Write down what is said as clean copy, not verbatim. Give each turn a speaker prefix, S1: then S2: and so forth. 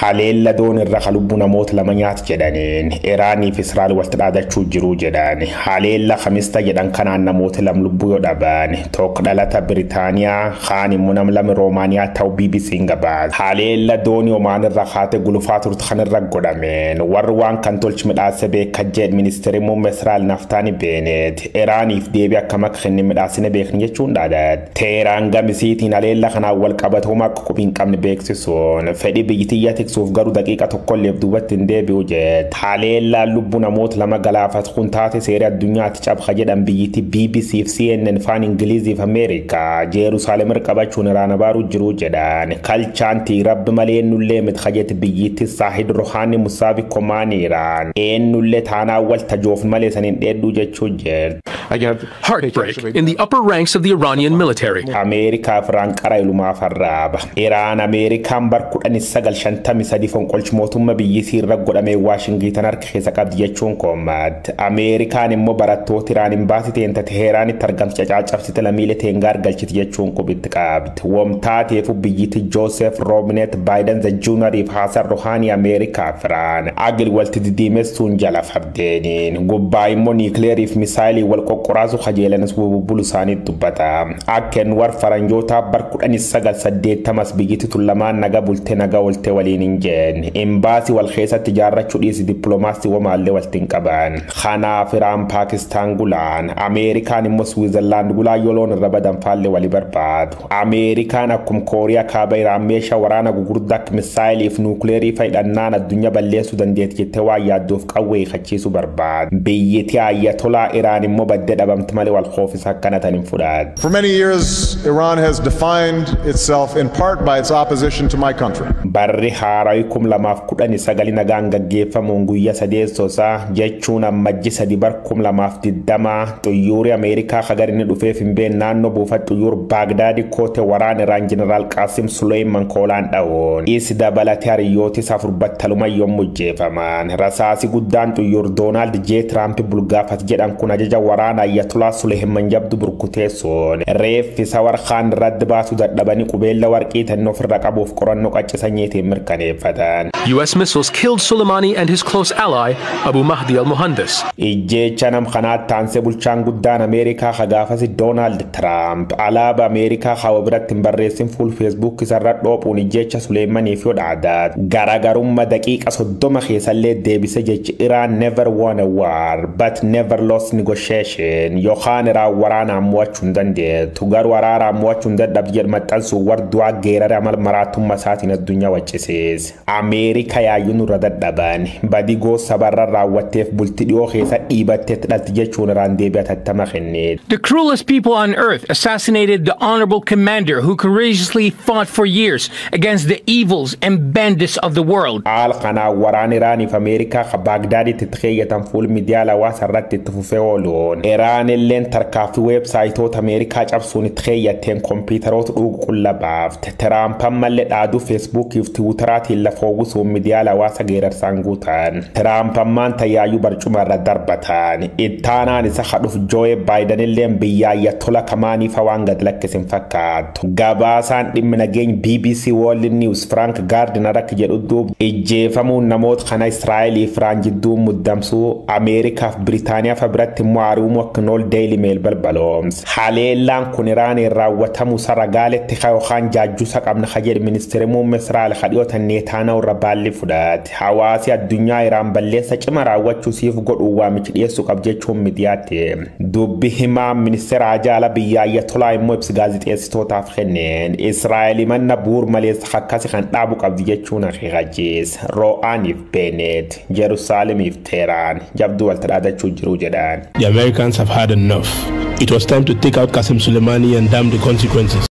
S1: haleella doon irra qalubbu namoota lama nyaat jedhaniin Iraanii fi Israa'el walitti dhaadachuu jiru jedhan haleella Khamista jedhan kanaan namoota lam lubbuu yoo dhaban tokko dhalata Biritaaniyaa kaan immoo nama lama Roomaaniyaa ta'u BBC'n gabaas haleella doon Omaan irra kaate gulufaa turte kan irra godhameen warri waan kan tolchi midhaase beeka jedh ministeerri muummee Israa'el Naftaani Beenet Iraaniif deebii akkama kenni midhaasine beekni jechuun dhaadad Teheraan gamisiitiin haleella kanaan wal qabatuma qophii hin qabne beeksisuun fedhii biyyattii tiksuuf garuu daqiiqa tokkollee duubatti hin deebi'u jedh haleella lubbuu namoota lama galaafat kun taate seera addunyaatti cabxa jedhan biyyattii BBC fi CNN faan Ingiliizii fi Ameerikaa Jerusalem qabachuun Iraan baaru jiru jedhan kalchaanti rabbi malee nullee mitxajet biyyattii Saahid Rohani Musaabi Komaani Iraan eenyullee taanaa wal tajoof malee sanin dheeddu jechuu jedh
S2: Heartbreak in the upper ranks of the Iranian military.
S1: America Frankara iluma farraba Iran American barkudan sagal shantami sadi fonqolch mootummaa biyyisii irra godhame Washington harka keessa qabdi jechuun koomad American immoo barattoota Iran imbaasii teenta Teheraan targamcha caacabsite lamiilee teengaar galchiti jechuun qubitti qabdi womtaateef biyyiti Joseph Robinette Biden the Junior if Hassan Rouhani America Iran agil walti didimeessuun jala fabdeeniin gubbaa immoo nuclear if missile wal qoqqoraasu khajeelanis bubbulu isaanii dubbata akken war faranjoota barkudan sagal saddeettamas biyyiti tullamaan naga bulte naga walte waliin injeen imbaasi wal keessatti jaarrachuu dhiisi dippiloomaasii wamaallee waltiin qaban kanaaf Iraan Paakistaan gulaan Ameerikaan immoo Switzerland gulaa yoloon irra badan faallee walii barbaadu Ameerikaan akkuma Kooriyaa kaaba Iraan meeshaa waraana gugurdaa misaayilii fi nuukileerii fayyadannaan addunyaa balleessuu dandeetti jettee waa yaaddoof qawwee kachiisuu barbaadu biyyittii Ayatollah Iraan immoo badde dhabamte malee wal qoofisa akkanatan hin fudhaatu.
S3: For many years, Iran has defined itself in part by its opposition to my country.
S1: Barri haaraa kum lamaaf kudhanii sagali nagaan gaggeeffamuun guyyaa sadeessosaa jechuun ammajji sadi bar kum lamaaf diddama xuyyoorri Ameerikaa hagarinni dhufeef hin been naannoo buufata xuyyoor Baagdaadi koote waraan Iraan Jeneraal Qaasim Suleyman koolaan dha'oon isi dabalatee hariyooti safur battaluma yommuu jeefaman rasaasi guddaan xuyyoor Doonaald J. Tiraamp bulgaafat jedhan kun ajaja waraana Ayatollah Suleyman jabdu burkuteessoon reeffi sawar khaan raddi baasu dadhabanii qubeella warqii tannoo ofirra qabuuf qorannoo qaccisanyeetiin mirkaneeffatan.
S2: US missiles killed Soleimani and his close ally, Abu Mahdi al-Muhandis.
S1: Ijjecha nam kanaat taanse bulchaan guddaan Ameerikaa hagaafasi Donald Trump alaaba Ameerikaa hawa biratti hin barreessin fuul Facebook isarra dhoopuun ijjecha Suleimaniif yoo dhaadaat garagarummaa daqiiqa 30 keessallee deebise jechi Iran never won a war but never lost negotiation yookaan Iraan waraana mo'achuu hin dandeettu garuu waraana mo'achuu hin dadhabdi jedhu maxxansu warduwaa geerara amal maraatummaa isaatiin addunyaa waccisees Ameerikaa yaayyuu nurra dadhaban badii goosa barra raawwatteef bultii dhiyoo keessa dhiibatteetti dhalti jechuun Iraan deebi'a tattama kennee.
S4: The cruelest people on earth assassinated the honorable commander who courageously fought for years against the evils and bandits of the world.
S1: Al kana waraan Iraaniif Ameerikaa ka Baagdaaditti xiyyeeffatan fuul miidiyaa hawaasa irratti itti fufee ooluun Iraan illeen tarkaafii weebsaayitoota Ameerikaa cabsuun itti xiyyeeffateen kompiitaroota dhugu qullabaafte Tiraamp ammallee dhaaduu Facebook fi Twitteraatiin lafoowwisuun miidiyaa hawaasa geerarsaan guutan Tiraamp ammaan tayyaayyuu barcuma irra darbatan ittaanaan isa hadhuuf Joe Biden illeen biyya Ayatollah Khamenei waan gad lakkisin fakkaatu gabaasaan dhimma nageenya BBC World News Frank Gardner akka jedhu ijjeefamuun namoota kana Israa'el fi Iraan jidduu muddamsuu Ameerikaa fi Biritaaniyaa fa biratti mu'aariimu akka nool Daily Mail balbaloomse haleellaan kun Iraan raawwatamu saragaaletti yookaan jaajjuusa qabna jedhe ministeerri muummee Israa'el hadhiyootan Netanyahu irra baalli fudhate hawaasi addunyaa Iraan balleessa cima raawwachuusiif godhuu waamichi dhiyeessuu qab jechuun miidiyaatti dubbi himaa ministeera ajaala biyya Ayatollah immoo ibsi gaazexeessitootaaf kenneen Israa'el manna buur maleessa akkasi kan dhaabu qabdi jechuun akeekachiis Ro'aaniif Beenet Jerusalemiif Teheraan jabduu walta dhaadachuu jiru jedhan.
S5: The Americans have had enough. It was time to take out Qasem Soleimani and damn the consequences.